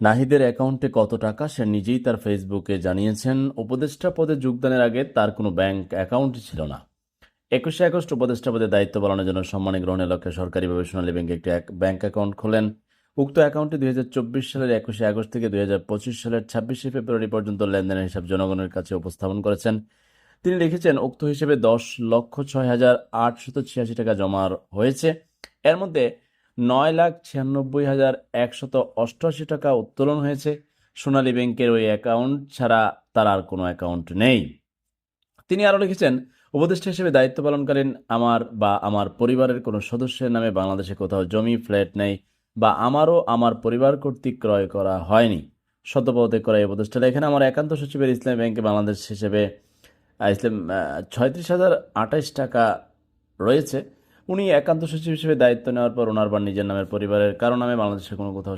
নাহিদের অ্যাকাউন্টে কত টাকা সে নিজেই তার ফেসবুকে জানিয়েছেন। উপদেষ্টা পদে যোগদানের আগে তার কোনো ব্যাংক অ্যাকাউন্টই ছিল না। ২১শে আগস্ট উপদেষ্টা পদে দায়িত্ব পালনের জন্য সম্মানী গ্রহণের লক্ষ্যে সরকারিভাবে সোনালী ব্যাংকে একটি ব্যাংক অ্যাকাউন্ট খোলেন। উক্ত অ্যাকাউন্টে ২০২৪ সালের ২১শে আগস্ট থেকে ২০২৫ সালের ২৬শে ফেব্রুয়ারি পর্যন্ত লেনদেনের হিসাব জনগণের কাছে উপস্থাপন করেছেন। তিনি লিখেছেন, উক্ত হিসেবে ১০,০৬,৮৮৬ টাকা জমা হয়েছে। এর মধ্যে ৯,৯৬,১৮৮ টাকা উত্তোলন হয়েছে। সোনালী ব্যাংকের ওই অ্যাকাউন্ট ছাড়া তার আর কোনো অ্যাকাউন্ট নেই। তিনি আরও লিখেছেন, উপদেষ্টা হিসেবে দায়িত্ব পালনকালীন আমার পরিবারের কোনো সদস্যের নামে বাংলাদেশে কোথাও জমি, ফ্ল্যাট নেই বা আমারও আমার পরিবার কর্তৃক ক্রয় করা হয়নি। সদ্য পদত্যাগ করা এই উপদেষ্টা লেখেন, আমার একান্ত সচিবের ইসলামী ব্যাংকে বাংলাদেশ হিসেবে ইসলাম ৩৬,০২৮ টাকা রয়েছে। উনি একান্ত সচিব হিসেবে দায়িত্ব নেওয়ার পর ওনার বা নিজের নামের পরিবারের কারো নামে বাংলাদেশের কোনো কোথাও